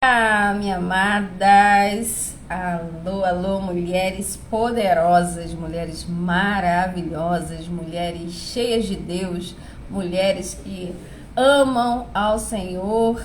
Minhas amadas, alô, alô, mulheres poderosas, mulheres maravilhosas, mulheres cheias de Deus, mulheres que amam ao Senhor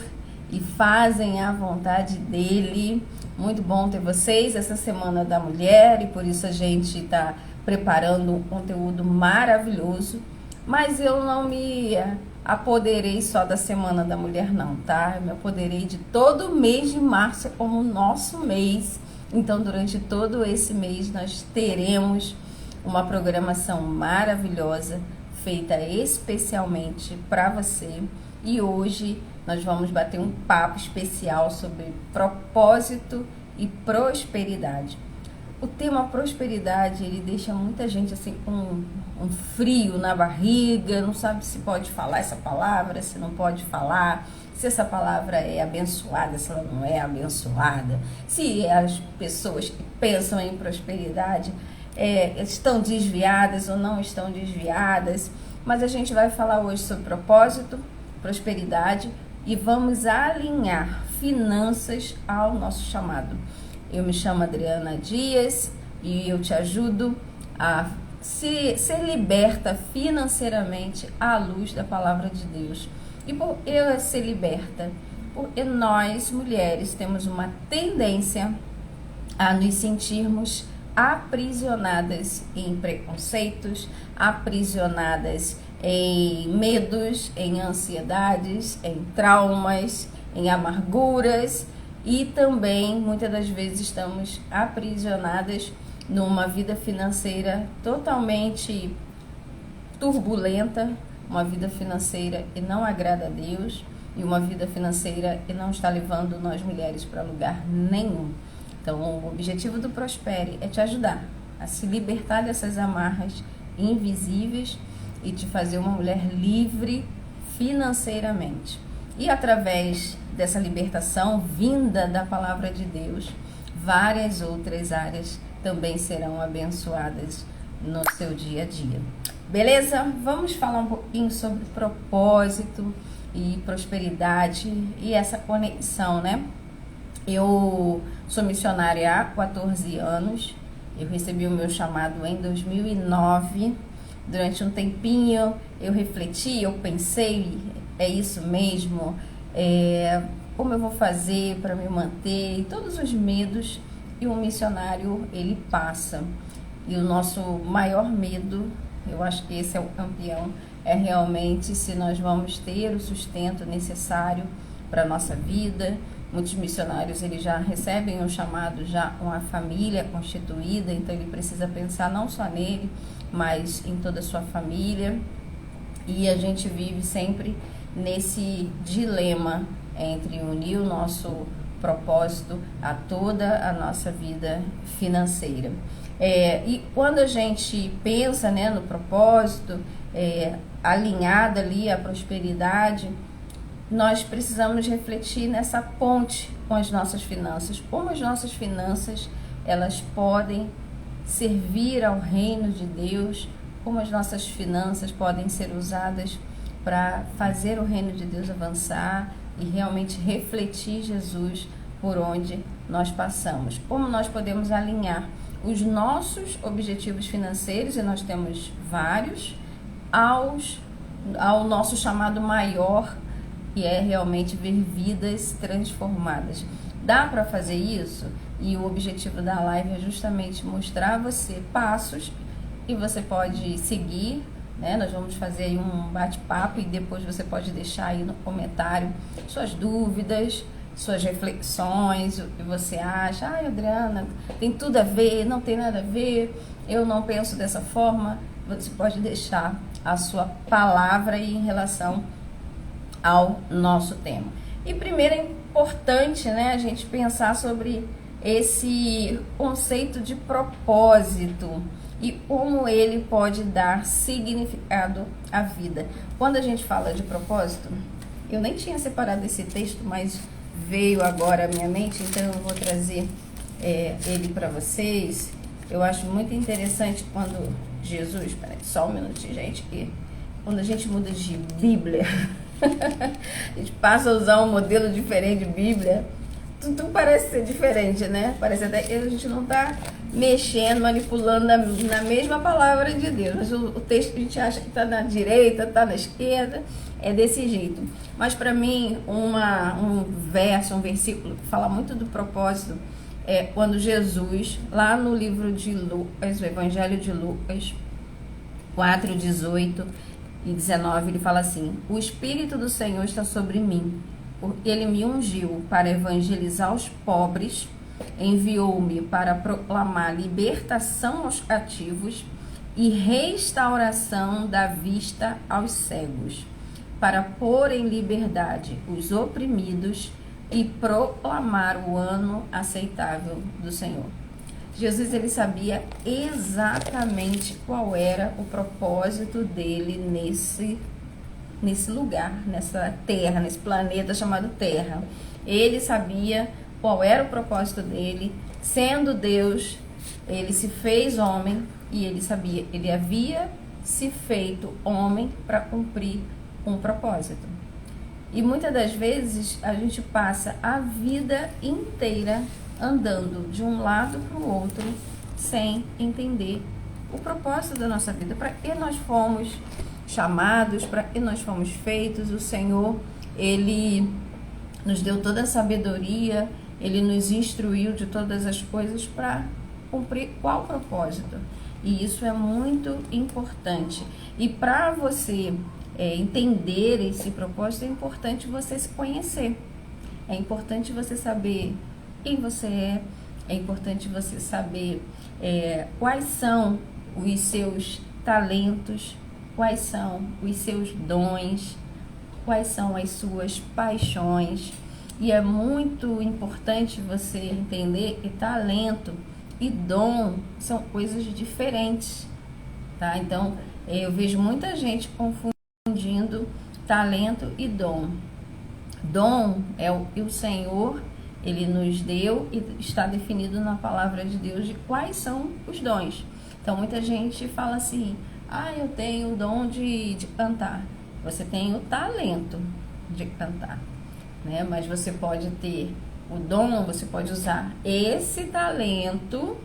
e fazem a vontade dEle. Muito bom ter vocês essa Semana da Mulher e por isso a gente está preparando um conteúdo maravilhoso, mas eu não me apoderei só da Semana da Mulher não, tá? Eu me apoderei de todo o mês de março como nosso mês. Então, durante todo esse mês, nós teremos uma programação maravilhosa, feita especialmente para você. E hoje nós vamos bater um papo especial sobre propósito e prosperidade. O tema prosperidade, ele deixa muita gente assim com um frio na barriga, não sabe se pode falar essa palavra, se não pode falar, se essa palavra é abençoada, se ela não é abençoada, se as pessoas que pensam em prosperidade estão desviadas ou não estão desviadas. Mas a gente vai falar hoje sobre propósito, prosperidade e vamos alinhar finanças ao nosso chamado. Eu me chamo Adriana Dias e eu te ajudo a ser liberta financeiramente à luz da palavra de Deus. E por eu ser liberta, porque nós mulheres temos uma tendência a nos sentirmos aprisionadas em preconceitos, aprisionadas em medos, em ansiedades, em traumas, em amarguras. E também, muitas das vezes, estamos aprisionadas numa vida financeira totalmente turbulenta, uma vida financeira que não agrada a Deus e uma vida financeira que não está levando nós mulheres para lugar nenhum. Então, o objetivo do Prospere é te ajudar a se libertar dessas amarras invisíveis e te fazer uma mulher livre financeiramente. E através dessa libertação vinda da palavra de Deus, várias outras áreas também serão abençoadas no seu dia a dia. Beleza? Vamos falar um pouquinho sobre propósito e prosperidade e essa conexão, né? Eu sou missionária há 14 anos, eu recebi o meu chamado em 2009. Durante um tempinho eu refleti, eu pensei, é isso mesmo? Como eu vou fazer para me manter? E todos os medos que um missionário ele passa. E o nosso maior medo, eu acho que esse é o campeão, é realmente se nós vamos ter o sustento necessário para a nossa vida. Muitos missionários eles já recebem um chamado já com a família constituída, então ele precisa pensar não só nele, mas em toda a sua família. E a gente vive sempre nesse dilema entre unir o nosso propósito a toda a nossa vida financeira. E quando a gente pensa, né, no propósito, alinhada ali à prosperidade, nós precisamos refletir nessa ponte com as nossas finanças. Como as nossas finanças elas podem servir ao reino de Deus, como as nossas finanças podem ser usadas para fazer o reino de Deus avançar e realmente refletir Jesus por onde nós passamos. Como nós podemos alinhar os nossos objetivos financeiros, e nós temos vários, ao nosso chamado maior, que é realmente ver vidas transformadas. Dá para fazer isso? E o objetivo da live é justamente mostrar a você passos que você pode seguir, né? Nós vamos fazer aí um bate-papo e depois você pode deixar aí no comentário suas dúvidas, suas reflexões, o que você acha. Adriana, tem tudo a ver, não tem nada a ver, eu não penso dessa forma. Você pode deixar a sua palavra aí em relação ao nosso tema. E primeiro é importante, né, a gente pensar sobre esse conceito de propósito e como ele pode dar significado à vida. Quando a gente fala de propósito, eu nem tinha separado esse texto, mas veio agora à minha mente, então eu vou trazer ele para vocês. Eu acho muito interessante quando Jesus, peraí, só um minutinho, gente, que quando a gente muda de Bíblia, a gente passa a usar um modelo diferente de Bíblia, tudo parece ser diferente, né? Parece até que a gente não está mexendo, manipulando na mesma palavra de Deus. Mas o texto a gente acha que está na direita, está na esquerda, é desse jeito. Mas para mim, um versículo que fala muito do propósito é quando Jesus, lá no livro de Lucas, o Evangelho de Lucas 4, 18 e 19, ele fala assim: o Espírito do Senhor está sobre mim, porque ele me ungiu para evangelizar os pobres, enviou-me para proclamar libertação aos cativos e restauração da vista aos cegos, para pôr em liberdade os oprimidos e proclamar o ano aceitável do Senhor. Jesus, ele sabia exatamente qual era o propósito dele nesse lugar, nessa terra, nesse planeta chamado Terra. Ele sabia qual era o propósito dele. Sendo Deus, ele se fez homem e ele sabia, ele havia se feito homem para cumprir um propósito. E muitas das vezes a gente passa a vida inteira andando de um lado para o outro sem entender o propósito da nossa vida, para que nós fomos chamados, para que nós fomos feitos. O Senhor, ele nos deu toda a sabedoria, ele nos instruiu de todas as coisas para cumprir qual propósito. E isso é muito importante. E para você entender esse propósito, é importante você se conhecer. É importante você saber quem você é importante você saber quais são os seus talentos, quais são os seus dons, quais são as suas paixões. E é muito importante você entender que talento e dom são coisas diferentes, tá? Então, eu vejo muita gente confundindo talento e dom. Dom é o que o Senhor, ele nos deu e está definido na palavra de Deus de quais são os dons. Então, muita gente fala assim: eu tenho o dom de cantar. Você tem o talento de cantar, né? Mas você pode ter o dom, você pode usar esse talento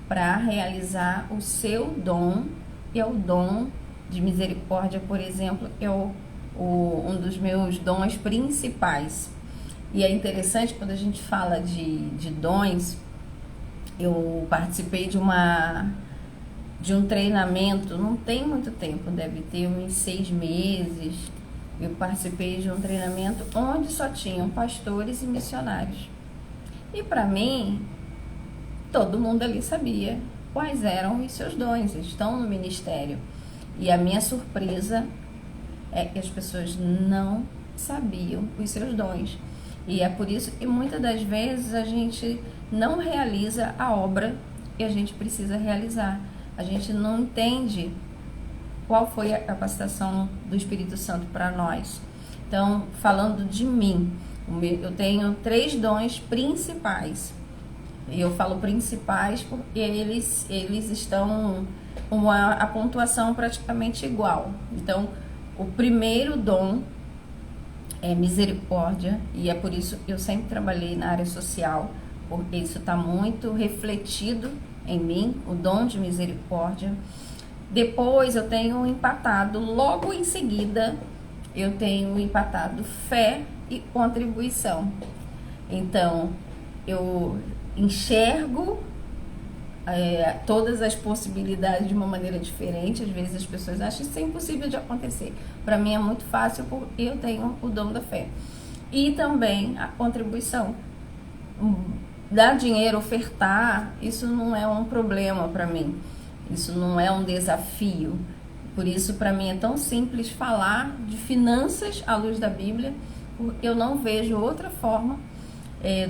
para realizar o seu dom, que é o dom de misericórdia, por exemplo, que é um dos meus dons principais. E é interessante quando a gente fala de dons. Eu participei de um treinamento, não tem muito tempo, deve ter uns 6 meses. Eu participei de um treinamento onde só tinham pastores e missionários. E para mim, todo mundo ali sabia quais eram os seus dons, eles estão no ministério. E a minha surpresa é que as pessoas não sabiam os seus dons. E é por isso que muitas das vezes a gente não realiza a obra que a gente precisa realizar. A gente não entende qual foi a capacitação do Espírito Santo para nós. Então, falando de mim, eu tenho 3 dons principais. E eu falo principais porque eles estão com a pontuação praticamente igual. Então, o primeiro dom é misericórdia, e é por isso que eu sempre trabalhei na área social, porque isso está muito refletido em mim, o dom de misericórdia. Depois eu tenho empatado, logo em seguida, eu tenho empatado fé e contribuição. Então, eu enxergo todas as possibilidades de uma maneira diferente. Às vezes as pessoas acham isso impossível de acontecer. Para mim é muito fácil porque eu tenho o dom da fé. E também a contribuição. Dar dinheiro, ofertar, isso não é um problema para mim. Isso não é um desafio. Por isso, para mim, é tão simples falar de finanças à luz da Bíblia, porque eu não vejo outra forma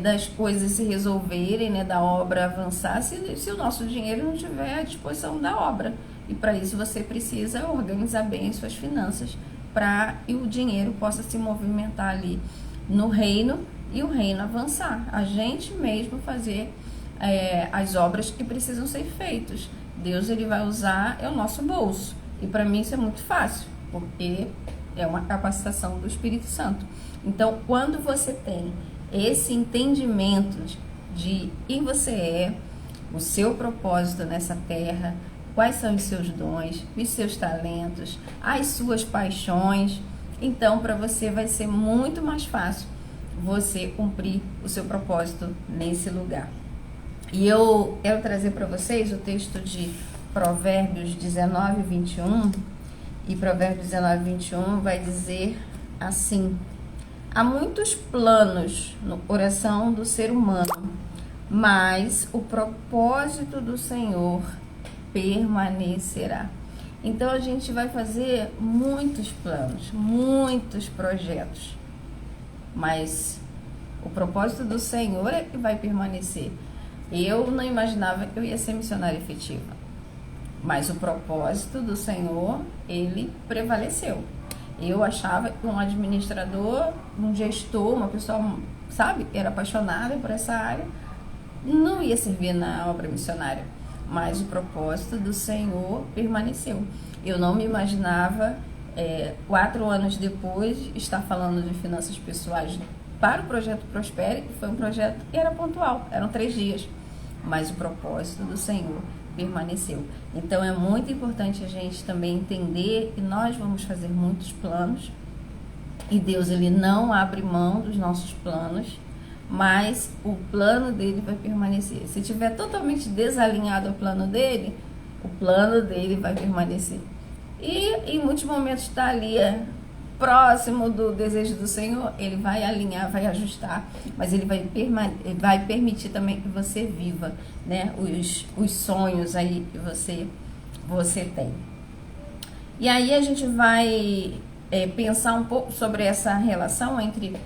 das coisas se resolverem, né, da obra avançar, se o nosso dinheiro não estiver à disposição da obra. E para isso você precisa organizar bem as suas finanças para que o dinheiro possa se movimentar ali no reino e o reino avançar. A gente mesmo fazer as obras que precisam ser feitas. Deus, ele vai usar o nosso bolso. E para mim isso é muito fácil, porque é uma capacitação do Espírito Santo. Então, quando você tem esse entendimento de quem você é, o seu propósito nessa terra, quais são os seus dons, os seus talentos, as suas paixões. Então, para você vai ser muito mais fácil você cumprir o seu propósito nesse lugar. E eu quero trazer para vocês o texto de Provérbios 19, 21. E Provérbios 19, 21 vai dizer assim: há muitos planos no coração do ser humano, mas o propósito do Senhor permanecerá. Então a gente vai fazer muitos planos, muitos projetos, mas o propósito do Senhor é que vai permanecer. Eu não imaginava que eu ia ser missionária efetiva, mas o propósito do Senhor, ele prevaleceu. Eu achava que um administrador, um gestor, uma pessoa, sabe, era apaixonada por essa área, não ia servir na obra missionária, mas o propósito do Senhor permaneceu. Eu não me imaginava, 4 anos depois, estar falando de finanças pessoais para o Projeto Prospere, que foi um projeto que era pontual, eram 3 dias, mas o propósito do Senhor permaneceu. Então é muito importante a gente também entender que nós vamos fazer muitos planos e Deus, ele não abre mão dos nossos planos, mas o plano dele vai permanecer. Se estiver totalmente desalinhado ao plano dele, o plano dele vai permanecer. E em muitos momentos está ali próximo do desejo do Senhor, ele vai alinhar, vai ajustar, mas ele vai permitir também que você viva, né, os sonhos aí que você tem. E aí a gente vai pensar um pouco sobre essa relação entre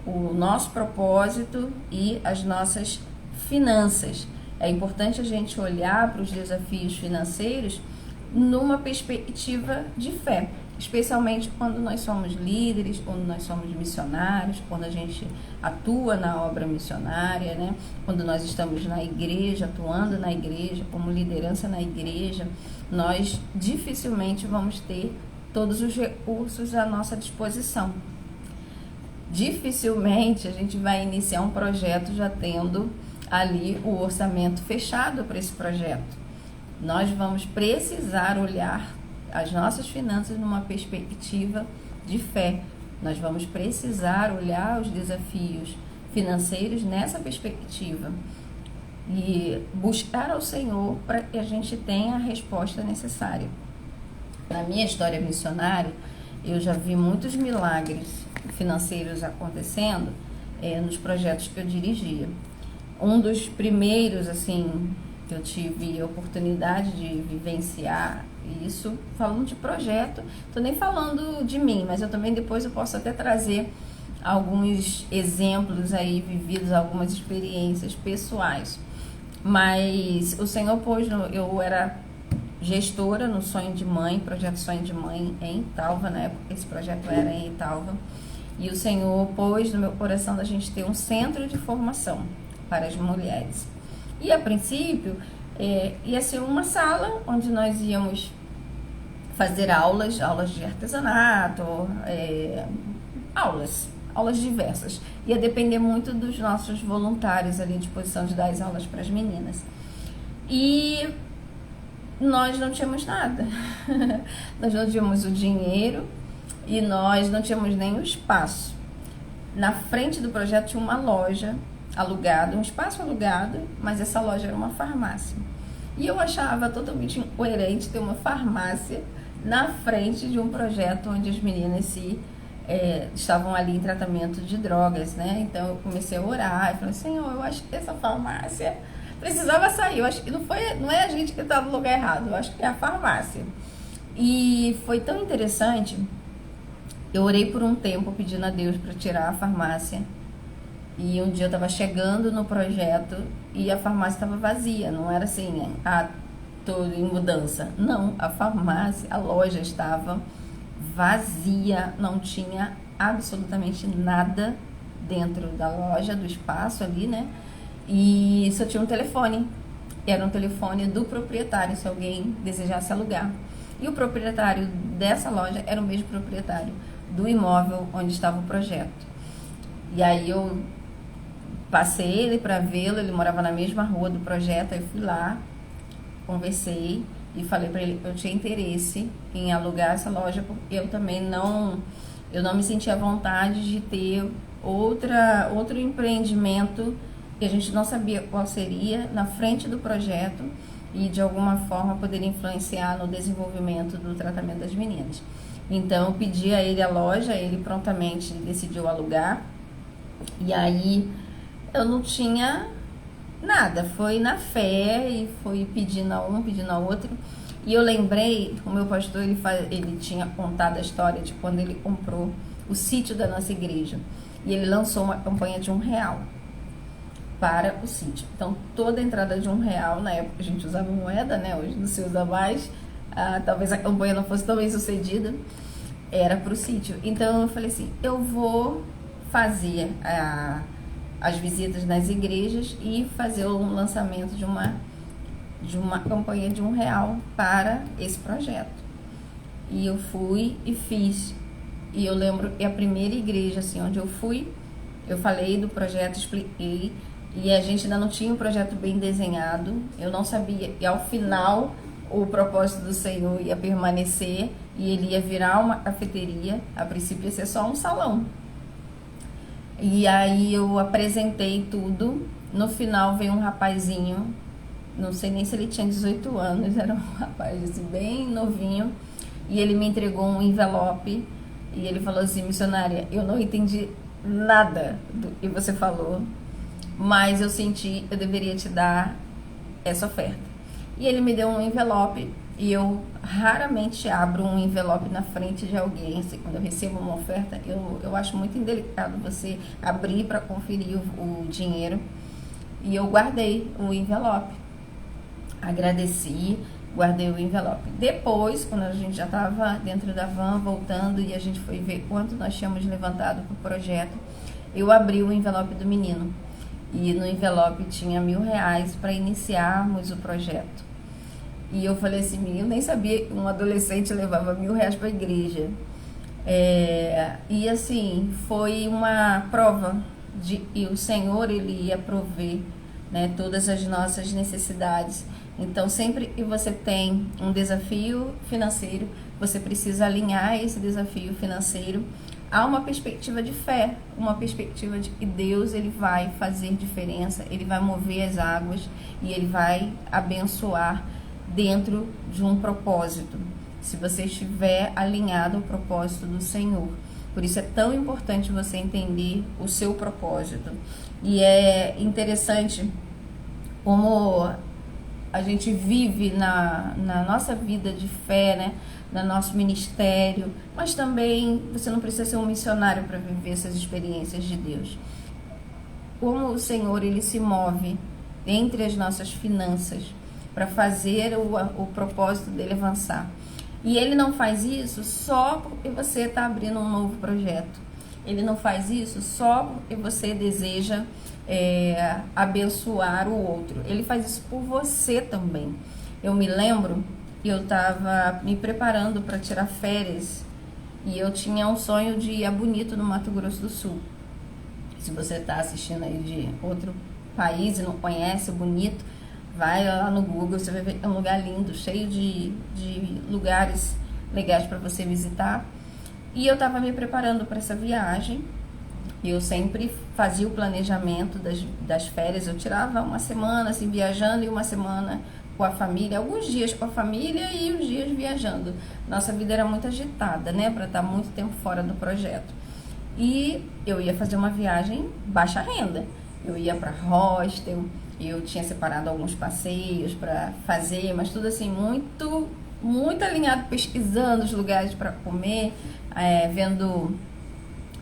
o nosso propósito e as nossas finanças. É importante a gente olhar para os desafios financeiros numa perspectiva de fé, especialmente quando nós somos líderes, quando nós somos missionários, quando a gente atua na obra missionária, né? Quando nós estamos na igreja, atuando na igreja, como liderança na igreja, nós dificilmente vamos ter todos os recursos à nossa disposição. Dificilmente a gente vai iniciar um projeto já tendo ali o orçamento fechado para esse projeto. Nós vamos precisar olhar as nossas finanças numa perspectiva de fé. Nós vamos precisar olhar os desafios financeiros nessa perspectiva e buscar ao Senhor para que a gente tenha a resposta necessária. Na minha história missionária, eu já vi muitos milagres financeiros acontecendo nos projetos que eu dirigia. Um dos primeiros, assim, que eu tive a oportunidade de vivenciar isso, falando de projeto, estou nem falando de mim, mas eu também depois eu posso até trazer alguns exemplos aí vividos, algumas experiências pessoais. Mas o Senhor pôs, eu era gestora no Sonho de Mãe, projeto Sonho de Mãe em Italva, na época esse projeto era em Italva, e o Senhor pôs no meu coração da gente ter um centro de formação para as mulheres. E a princípio ia ser uma sala onde nós íamos fazer aulas de artesanato, aulas diversas. Ia depender muito dos nossos voluntários ali à disposição de dar as aulas para as meninas. E nós não tínhamos nada. Nós não tínhamos o dinheiro e nós não tínhamos nem o espaço. Na frente do projeto tinha uma loja alugada, um espaço alugado, mas essa loja era uma farmácia. E eu achava totalmente incoerente ter uma farmácia na frente de um projeto onde as meninas estavam ali em tratamento de drogas, né? Então eu comecei a orar e falei, Senhor, eu acho que essa farmácia precisava sair. Eu acho que não é a gente que está no lugar errado, eu acho que é a farmácia. E foi tão interessante, eu orei por um tempo pedindo a Deus para tirar a farmácia. E um dia eu estava chegando no projeto e a farmácia estava vazia, não era assim, tô em mudança. Não, a farmácia, a loja estava vazia, não tinha absolutamente nada dentro da loja, do espaço ali, né? E só tinha um telefone, era um telefone do proprietário, se alguém desejasse alugar. E o proprietário dessa loja era o mesmo proprietário do imóvel onde estava o projeto. E aí eu Passei ele para vê-lo, ele morava na mesma rua do projeto, aí eu fui lá, conversei e falei para ele que eu tinha interesse em alugar essa loja, porque eu também eu não me sentia à vontade de ter outro empreendimento que a gente não sabia qual seria na frente do projeto e de alguma forma poderia influenciar no desenvolvimento do tratamento das meninas. Então eu pedi a ele a loja, ele prontamente decidiu alugar e aí eu não tinha nada, foi na fé e foi pedindo a um, pedindo a outro. E eu lembrei, o meu pastor, ele tinha contado a história de quando ele comprou o sítio da nossa igreja. E ele lançou uma campanha de R$1 para o sítio. Então, toda a entrada de R$1, na época a gente usava moeda, né? Hoje não se usa mais. Talvez a campanha não fosse tão bem sucedida. Era para o sítio. Então, eu falei assim, eu vou fazer as visitas nas igrejas e fazer um lançamento de uma campanha de R$1 para esse projeto. E eu fui e fiz. E eu lembro que a primeira igreja assim, onde eu fui, eu falei do projeto, expliquei, e a gente ainda não tinha um projeto bem desenhado, eu não sabia, e ao final o propósito do Senhor ia permanecer e ele ia virar uma cafeteria, a princípio ia ser só um salão. E aí eu apresentei tudo, no final veio um rapazinho, não sei nem se ele tinha 18 anos, era um rapaz assim, bem novinho, e ele me entregou um envelope, e ele falou assim, missionária, eu não entendi nada do que você falou, mas eu senti, eu deveria te dar essa oferta. E ele me deu um envelope, e eu raramente abro um envelope na frente de alguém, assim, quando eu recebo uma oferta, eu acho muito indelicado você abrir para conferir o dinheiro, e eu guardei o envelope, agradeci, guardei o envelope. Depois, quando a gente já estava dentro da van, voltando, e a gente foi ver quanto nós tínhamos levantado para o projeto, eu abri o envelope do menino. E no envelope tinha R$1.000 para iniciarmos o projeto. E eu falei assim, eu nem sabia que um adolescente levava R$1.000 para a igreja. E assim, foi uma prova de que o Senhor, ele ia prover, né, todas as nossas necessidades. Então, sempre que você tem um desafio financeiro, você precisa alinhar esse desafio financeiro a uma perspectiva de fé, uma perspectiva de que Deus, ele vai fazer diferença, ele vai mover as águas e ele vai abençoar dentro de um propósito, se você estiver alinhado ao propósito do Senhor. Por isso é tão importante você entender o seu propósito. E é interessante como a gente vive na nossa vida de fé, né? No nosso ministério, mas também você não precisa ser um missionário para viver essas experiências de Deus. Como o Senhor, ele se move entre as nossas finanças para fazer o propósito dele avançar. E ele não faz isso só porque você está abrindo um novo projeto. Ele não faz isso só porque você deseja abençoar o outro. Ele faz isso por você também. Eu me lembro que eu estava me preparando para tirar férias e eu tinha um sonho de ir a Bonito, no Mato Grosso do Sul. Se você está assistindo aí de outro país e não conhece Bonito, vai lá no Google, você vai ver que é um lugar lindo, cheio de lugares legais para você visitar. E eu estava me preparando para essa viagem. Eu sempre fazia o planejamento das férias. Eu tirava uma semana assim, viajando e uma semana com a família. Alguns dias com a família e os dias viajando. Nossa vida era muito agitada, né? Para estar muito tempo fora do projeto. E eu ia fazer uma viagem baixa renda. Eu ia para hostel. Eu tinha separado alguns passeios para fazer, mas tudo assim, muito alinhado, pesquisando os lugares para comer, vendo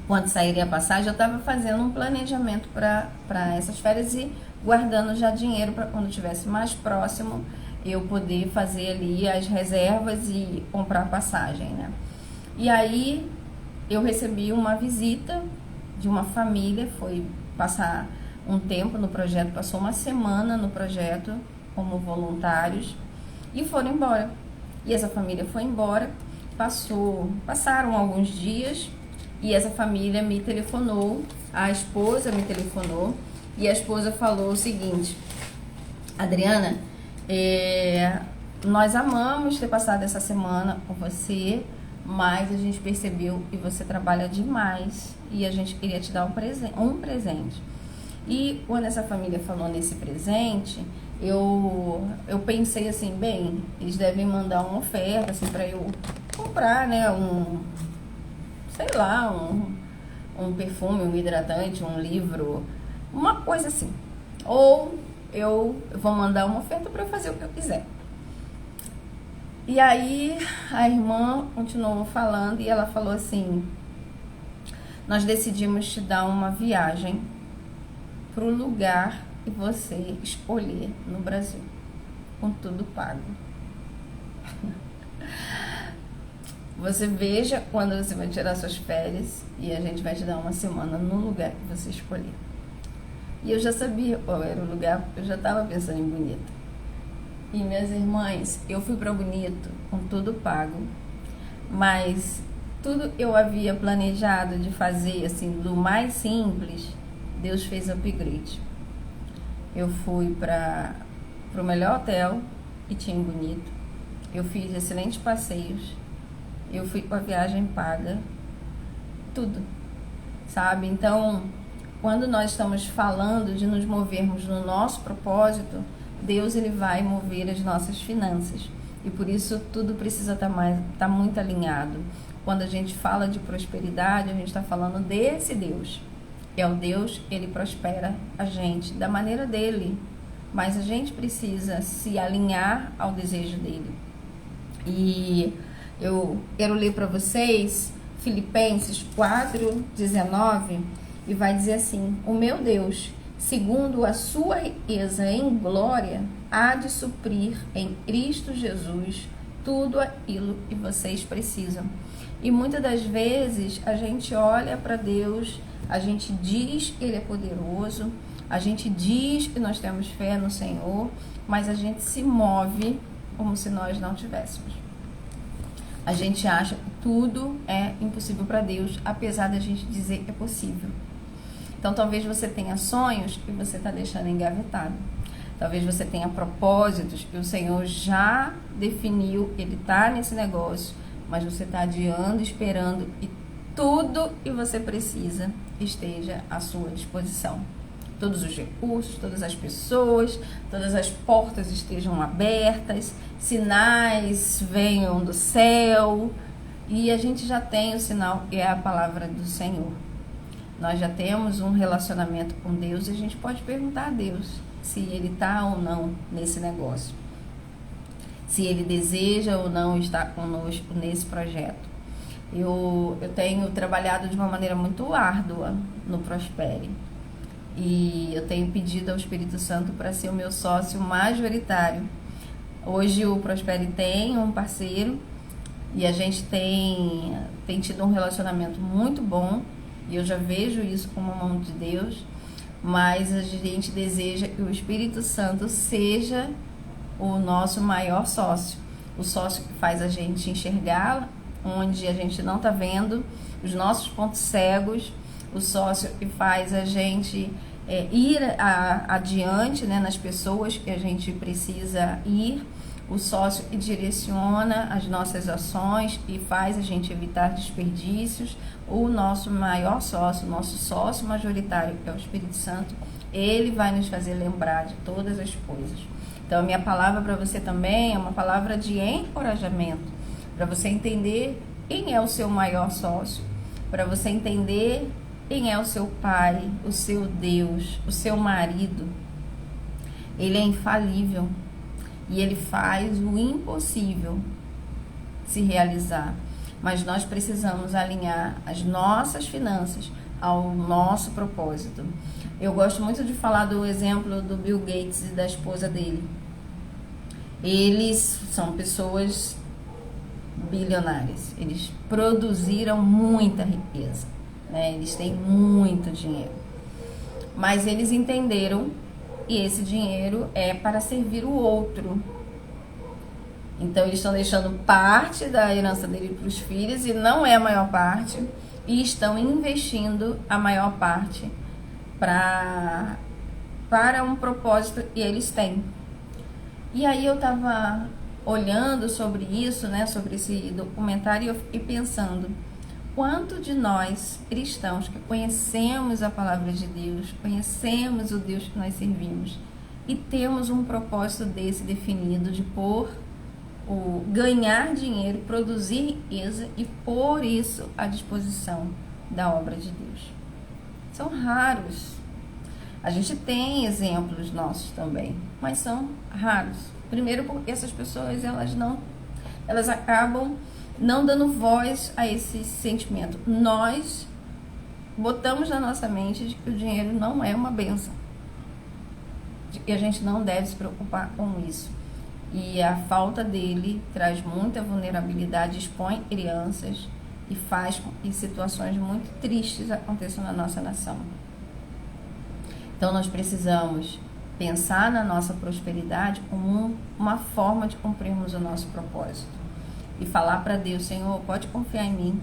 quanto sairia a passagem. Eu estava fazendo um planejamento para essas férias e guardando já dinheiro para quando estivesse mais próximo eu poder fazer ali as reservas e comprar passagem, né? E aí eu recebi uma visita de uma família, foi passar um tempo no projeto, passou uma semana no projeto como voluntários e foram embora. E essa família foi embora, passaram alguns dias e essa família me telefonou, a esposa me telefonou E a esposa falou o seguinte: Adriana, nós amamos ter passado essa semana com você, mas a gente percebeu que você trabalha demais e a gente queria te dar um presente. E quando essa família falou nesse presente, eu pensei assim, bem, eles devem mandar uma oferta assim, para eu comprar, né, sei lá, um perfume, um hidratante, um livro, uma coisa assim. Ou eu vou mandar uma oferta para eu fazer o que eu quiser. E aí a irmã continuou falando e ela falou assim: nós decidimos te dar uma viagem para o lugar que você escolher no Brasil, com tudo pago. Você veja quando você vai tirar suas férias e a gente vai te dar uma semana no lugar que você escolher. E eu já sabia qual era o lugar, porque eu já estava pensando em Bonito. E minhas irmãs, eu fui para Bonito com tudo pago, mas tudo eu havia planejado de fazer, assim, do mais simples, Deus fez upgrade. Eu fui para o melhor hotel que tinha em Bonito, eu fiz excelentes passeios, eu fui com a viagem paga, tudo, sabe? Então, quando nós estamos falando de nos movermos no nosso propósito, Deus, ele vai mover as nossas finanças. E por isso tudo precisa estar muito alinhado. Quando a gente fala de prosperidade, a gente está falando desse Deus. É o Deus, ele prospera a gente da maneira dele. Mas a gente precisa se alinhar ao desejo dele. E eu quero ler para vocês Filipenses 4:19 e vai dizer assim: o meu Deus, segundo a sua riqueza em glória, há de suprir em Cristo Jesus tudo aquilo que vocês precisam. E muitas das vezes a gente olha para Deus, a gente diz que Ele é poderoso, a gente diz que nós temos fé no Senhor, mas a gente se move como se nós não tivéssemos. A gente acha que tudo é impossível para Deus, apesar da gente dizer que é possível. Então, talvez você tenha sonhos que você está deixando engavetado. Talvez você tenha propósitos que o Senhor já definiu, Ele está nesse negócio, mas você está adiando, esperando que tudo que você precisa esteja à sua disposição. Todos os recursos, todas as pessoas, todas as portas estejam abertas, sinais venham do céu, e a gente já tem o sinal que é a palavra do Senhor. Nós já temos um relacionamento com Deus e a gente pode perguntar a Deus se Ele está ou não nesse negócio, se Ele deseja ou não estar conosco nesse projeto. Eu tenho trabalhado de uma maneira muito árdua no Prospere e eu tenho pedido ao Espírito Santo para ser o meu sócio majoritário. Hoje o Prospere tem um parceiro e a gente tem tido um relacionamento muito bom. E eu já vejo isso como a mão de Deus, mas a gente deseja que o Espírito Santo seja o nosso maior sócio. O sócio que faz a gente enxergar onde a gente não está vendo, os nossos pontos cegos. O sócio que faz a gente ir adiante, né, nas pessoas que a gente precisa ir. O sócio que direciona as nossas ações e faz a gente evitar desperdícios. O nosso maior sócio, o nosso sócio majoritário, que é o Espírito Santo, ele vai nos fazer lembrar de todas as coisas. Então, a minha palavra para você também é uma palavra de encorajamento, para você entender quem é o seu maior sócio, para você entender quem é o seu pai, o seu Deus, o seu marido. Ele é infalível. E ele faz o impossível se realizar. Mas nós precisamos alinhar as nossas finanças ao nosso propósito. Eu gosto muito de falar do exemplo do Bill Gates e da esposa dele. Eles são pessoas bilionárias. Eles produziram muita riqueza, né? Eles têm muito dinheiro. Mas eles entenderam e esse dinheiro é para servir o outro. Então, eles estão deixando parte da herança dele para os filhos, e não é a maior parte, e estão investindo a maior parte para para um propósito e eles têm. E aí eu estava olhando sobre isso, né, sobre esse documentário, e eu fiquei pensando, quanto de nós cristãos que conhecemos a palavra de Deus, conhecemos o Deus que nós servimos e temos um propósito desse definido de ganhar dinheiro, produzir riqueza e pôr isso à disposição da obra de Deus. São raros. A gente tem exemplos nossos também, mas são raros. Primeiro porque essas pessoas, elas acabam não dando voz a esse sentimento. Nós botamos na nossa mente de que o dinheiro não é uma bênção, de que a gente não deve se preocupar com isso. E a falta dele traz muita vulnerabilidade, expõe crianças e faz com que situações muito tristes aconteçam na nossa nação. Então nós precisamos pensar na nossa prosperidade como uma forma de cumprirmos o nosso propósito. E falar para Deus, Senhor, pode confiar em mim.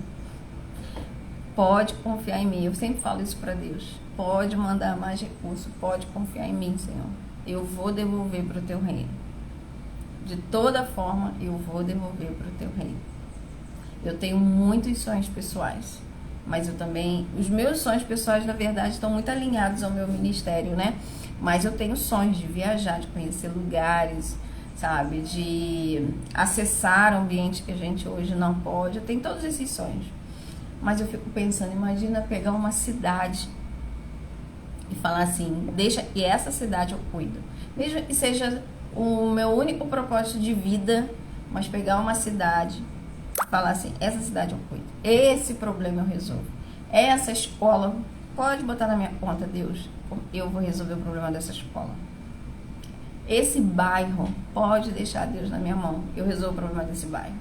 Pode confiar em mim. Eu sempre falo isso para Deus. Pode mandar mais recursos. Pode confiar em mim, Senhor. Eu vou devolver para o teu reino. De toda forma, eu vou devolver para o teu reino. Eu tenho muitos sonhos pessoais. Mas os meus sonhos pessoais, na verdade, estão muito alinhados ao meu ministério, né? Mas eu tenho sonhos de viajar, de conhecer lugares, sabe? De acessar ambientes que a gente hoje não pode. Eu tenho todos esses sonhos. Mas eu fico pensando, imagina pegar uma cidade e falar assim, deixa que essa cidade eu cuido. Mesmo que seja o meu único propósito de vida, mas pegar uma cidade e falar assim, essa cidade eu cuido. Esse problema eu resolvo. Essa escola, pode botar na minha conta, Deus. Eu vou resolver o problema dessa escola. Esse bairro, pode deixar Deus na minha mão. Eu resolvo o problema desse bairro.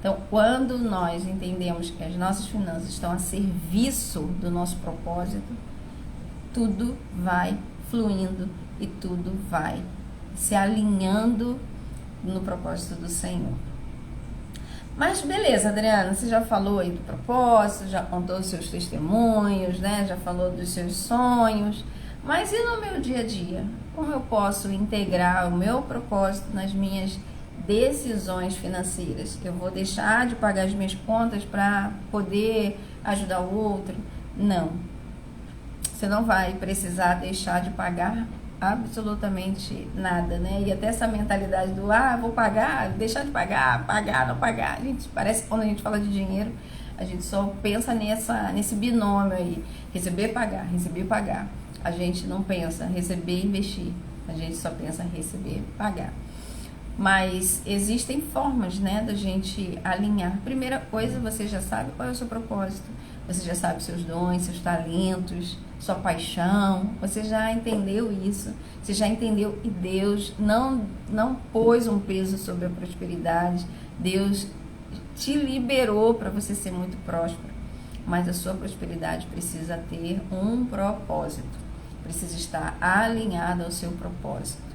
Então, quando nós entendemos que as nossas finanças estão a serviço do nosso propósito, tudo vai fluindo e tudo vai se alinhando no propósito do Senhor. Mas beleza, Adriana, você já falou aí do propósito, já contou os seus testemunhos, né? Já falou dos seus sonhos. Mas e no meu dia a dia? Como eu posso integrar o meu propósito nas minhas decisões financeiras? Eu vou deixar de pagar as minhas contas para poder ajudar o outro? Não. Você não vai precisar deixar de pagar absolutamente nada, né? E até essa mentalidade do vou pagar, deixar de pagar, pagar, não pagar. Gente, parece que quando a gente fala de dinheiro, a gente só pensa nesse binômio aí, receber, pagar, receber, pagar. A gente não pensa receber e investir, a gente só pensa receber, pagar. Mas existem formas, né, da gente alinhar. Primeira coisa, você já sabe qual é o seu propósito, você já sabe seus dons, seus talentos, sua paixão, você já entendeu isso, você já entendeu que Deus não pôs um peso sobre a prosperidade, Deus te liberou para você ser muito próspero, mas a sua prosperidade precisa ter um propósito, precisa estar alinhada ao seu propósito.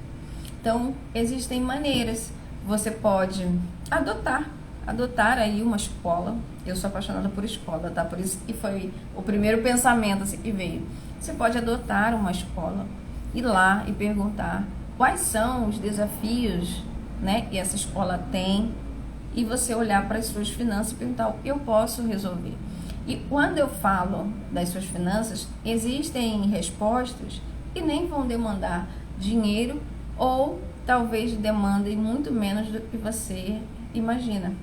Então, existem maneiras, você pode adotar aí uma escola. Eu sou apaixonada por escola, tá? Por isso que foi o primeiro pensamento assim, que veio. Você pode adotar uma escola, ir lá e perguntar quais são os desafios, né, que essa escola tem, e você olhar para as suas finanças e perguntar o que eu posso resolver. E quando eu falo das suas finanças, existem respostas que nem vão demandar dinheiro ou talvez demandem muito menos do que você imagina.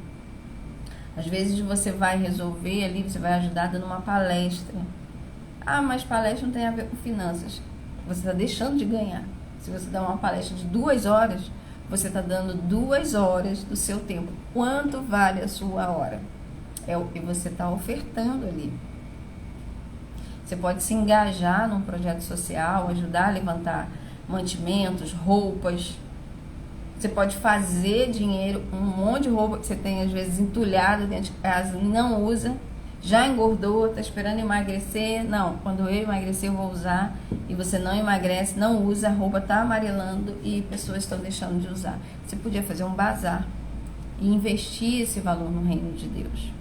Às vezes você vai resolver ali, você vai ajudar dando uma palestra. Mas palestra não tem a ver com finanças. Você está deixando de ganhar. Se você dá uma palestra de 2 horas, você está dando 2 horas do seu tempo. Quanto vale a sua hora? É o que você está ofertando ali. Você pode se engajar num projeto social, ajudar a levantar mantimentos, roupas. Você pode fazer dinheiro, um monte de roupa que você tem às vezes entulhada dentro de casa e não usa, já engordou, está esperando emagrecer. Não, quando eu emagrecer eu vou usar, e você não emagrece, não usa, a roupa está amarelando e pessoas estão deixando de usar. Você podia fazer um bazar e investir esse valor no reino de Deus.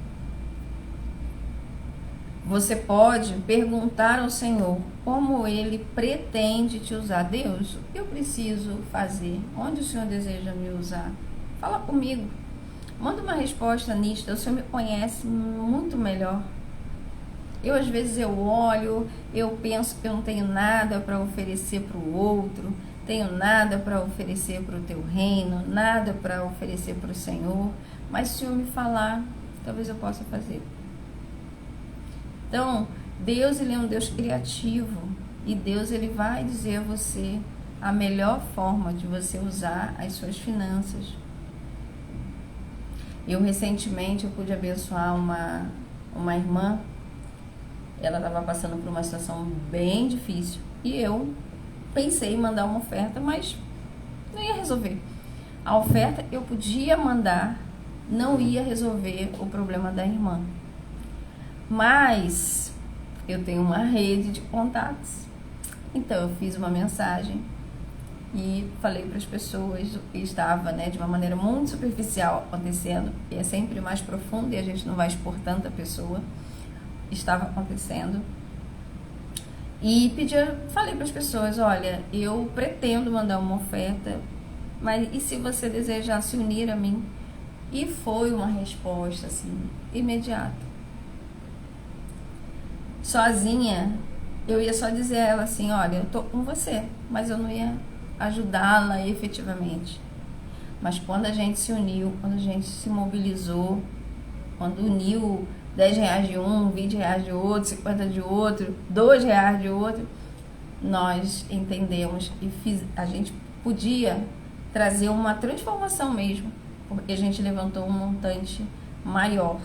Você pode perguntar ao Senhor como Ele pretende te usar. Deus, o que eu preciso fazer? Onde o Senhor deseja me usar? Fala comigo. Manda uma resposta nítida. O Senhor me conhece muito melhor. Às vezes eu olho, eu penso que eu não tenho nada para oferecer para o outro, tenho nada para oferecer para o teu reino, nada para oferecer para o Senhor, mas se o Senhor me falar, talvez eu possa fazer. Então, Deus, Ele é um Deus criativo, e Deus, Ele vai dizer a você a melhor forma de você usar as suas finanças. Recentemente, eu pude abençoar uma irmã. Ela estava passando por uma situação bem difícil, e eu pensei em mandar uma oferta, mas não ia resolver. A oferta eu podia mandar, não ia resolver o problema da irmã. Mas eu tenho uma rede de contatos. Então eu fiz uma mensagem e falei para as pessoas o que estava, de uma maneira muito superficial acontecendo, e é sempre mais profundo e a gente não vai expor tanta pessoa, estava acontecendo. E falei para as pessoas, olha, eu pretendo mandar uma oferta, mas e se você desejar se unir a mim? E foi uma resposta assim, imediata. Sozinha, eu ia só dizer a ela assim, olha, eu tô com você, mas eu não ia ajudá-la efetivamente. Mas quando a gente se uniu, quando a gente se mobilizou, quando uniu 10 reais de um, 20 reais de outro, 50 de outro, 2 reais de outro, nós entendemos e a gente podia trazer uma transformação mesmo, porque a gente levantou um montante maior.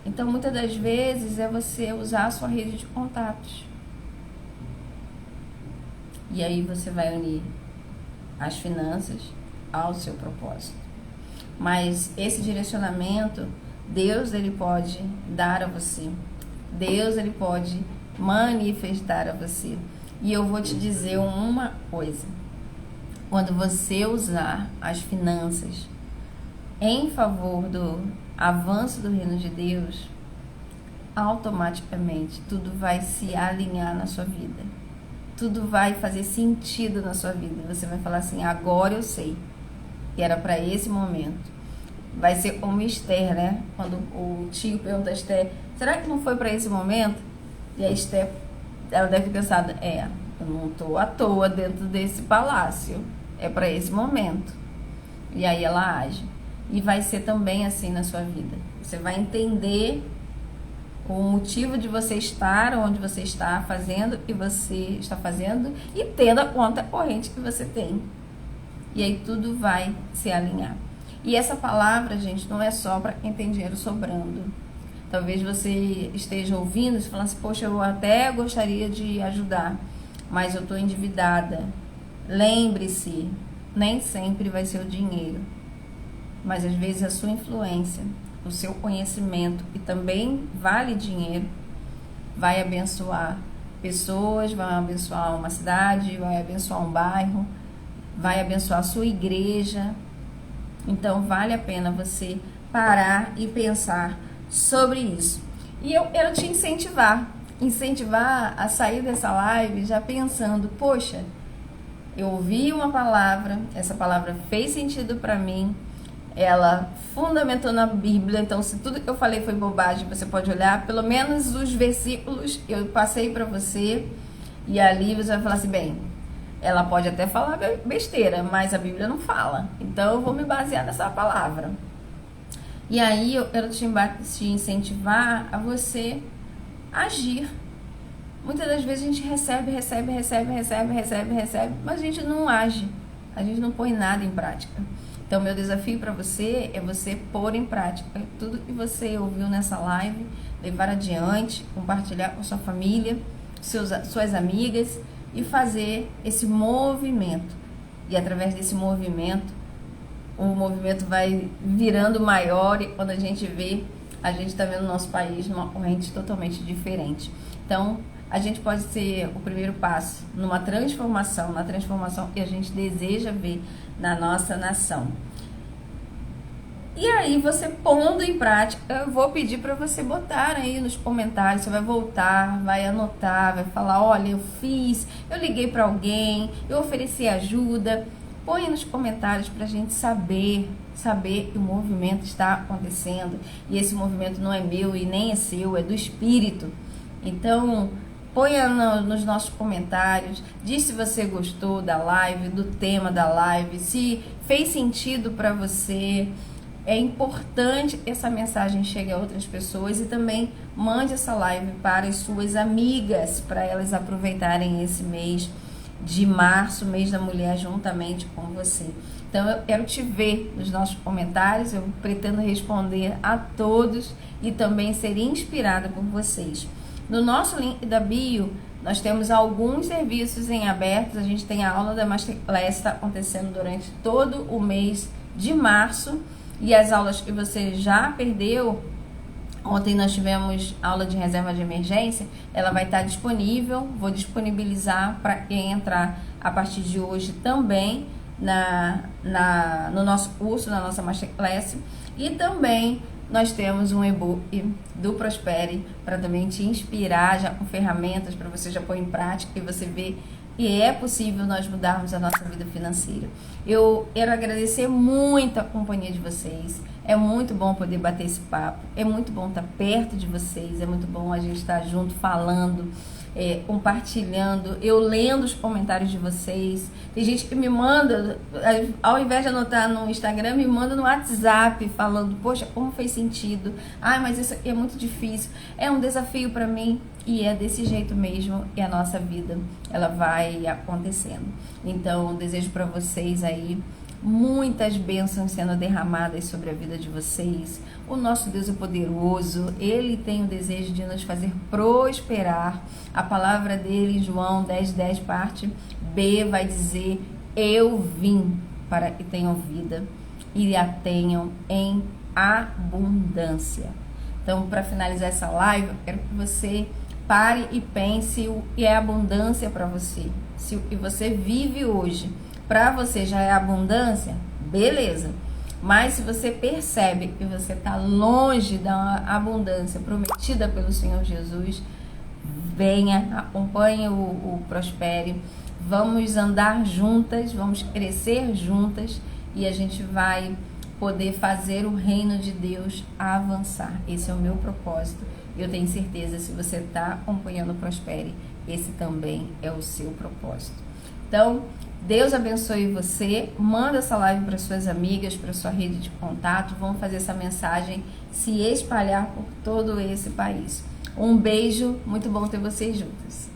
Então, muitas das vezes, é você usar a sua rede de contatos. E aí você vai unir as finanças ao seu propósito. Mas esse direcionamento, Deus, Ele pode dar a você. Deus, Ele pode manifestar a você. E eu vou te dizer uma coisa. Quando você usar as finanças em favor do avanço do reino de Deus, automaticamente tudo vai se alinhar na sua vida. Tudo vai fazer sentido na sua vida. Você vai falar assim, agora eu sei que era para esse momento. Vai ser como Esther, né? Quando o tio pergunta a Esther, será que não foi para esse momento? E a Esther, ela deve ter pensado, eu não estou à toa dentro desse palácio. É para esse momento. E aí ela age. E vai ser também assim na sua vida. Você vai entender o motivo de você estar onde você está fazendo, e você está fazendo, e tendo a conta corrente que você tem. E aí tudo vai se alinhar. E essa palavra, gente, não é só para quem tem dinheiro sobrando. Talvez você esteja ouvindo e falando assim, poxa, eu até gostaria de ajudar, mas eu estou endividada. Lembre-se, nem sempre vai ser o dinheiro, mas às vezes a sua influência, o seu conhecimento, e também vale dinheiro, vai abençoar pessoas, vai abençoar uma cidade, vai abençoar um bairro, vai abençoar a sua igreja. Então vale a pena você parar e pensar sobre isso. E eu quero te incentivar a sair dessa live já pensando, poxa, eu ouvi uma palavra, essa palavra fez sentido para mim, ela fundamentou na Bíblia, então se tudo que eu falei foi bobagem, você pode olhar, pelo menos os versículos eu passei para você, e ali você vai falar assim, bem, ela pode até falar besteira, mas a Bíblia não fala, então eu vou me basear nessa palavra. E aí eu quero te incentivar a você agir. Muitas das vezes a gente recebe, mas a gente não age, a gente não põe nada em prática. Então, meu desafio para você é você pôr em prática tudo que você ouviu nessa live, levar adiante, compartilhar com sua família, suas amigas, e fazer esse movimento. E através desse movimento, o movimento vai virando maior, e quando a gente vê, a gente está vendo o nosso país numa corrente totalmente diferente. Então, a gente pode ser o primeiro passo na transformação que a gente deseja ver na nossa nação. E aí, você pondo em prática, eu vou pedir para você botar aí nos comentários. Você vai voltar, vai anotar, vai falar: olha, eu fiz, eu liguei para alguém, eu ofereci ajuda. Põe nos comentários para a gente saber que o movimento está acontecendo. E esse movimento não é meu e nem é seu, é do Espírito. Então, ponha nos nossos comentários, diz se você gostou da live, do tema da live, se fez sentido para você. É importante que essa mensagem chegue a outras pessoas e também mande essa live para as suas amigas, para elas aproveitarem esse mês de março, mês da mulher, juntamente com você. Então eu quero te ver nos nossos comentários, eu pretendo responder a todos e também ser inspirada por vocês. No nosso link da bio, nós temos alguns serviços em aberto. A gente tem a aula da Masterclass, está acontecendo durante todo o mês de março. E as aulas que você já perdeu, ontem nós tivemos aula de reserva de emergência, ela vai estar disponível, vou disponibilizar para quem entrar a partir de hoje também no nosso curso, na nossa Masterclass. E também nós temos um e-book do Prospere para também te inspirar já com ferramentas para você já pôr em prática e você ver que é possível nós mudarmos a nossa vida financeira. Eu quero agradecer muito a companhia de vocês. É muito bom poder bater esse papo. É muito bom estar perto de vocês. É muito bom a gente estar junto, falando, compartilhando. Eu lendo os comentários de vocês. Tem gente que me manda, ao invés de anotar no Instagram, me manda no WhatsApp falando: poxa, como fez sentido? Mas isso aqui é muito difícil. É um desafio para mim. E é desse jeito mesmo que a nossa vida ela vai acontecendo. Então, eu desejo para vocês aí muitas bênçãos sendo derramadas sobre a vida de vocês. O nosso Deus é poderoso, Ele tem o desejo de nos fazer prosperar. A palavra dele em João 10:10, parte B, vai dizer: eu vim para que tenham vida e a tenham em abundância. Então, para finalizar essa live, eu quero que você pare e pense o que é abundância para você. Se o que você vive hoje para você já é abundância, beleza. Mas se você percebe que você está longe da abundância prometida pelo Senhor Jesus, venha, acompanhe o Prospere. Vamos andar juntas, vamos crescer juntas e a gente vai poder fazer o reino de Deus avançar. Esse é o meu propósito. Eu tenho certeza, se você está acompanhando o Prospere, esse também é o seu propósito. Então, Deus abençoe você. Manda essa live para suas amigas, para sua rede de contato. Vamos fazer essa mensagem se espalhar por todo esse país. Um beijo, muito bom ter vocês juntas.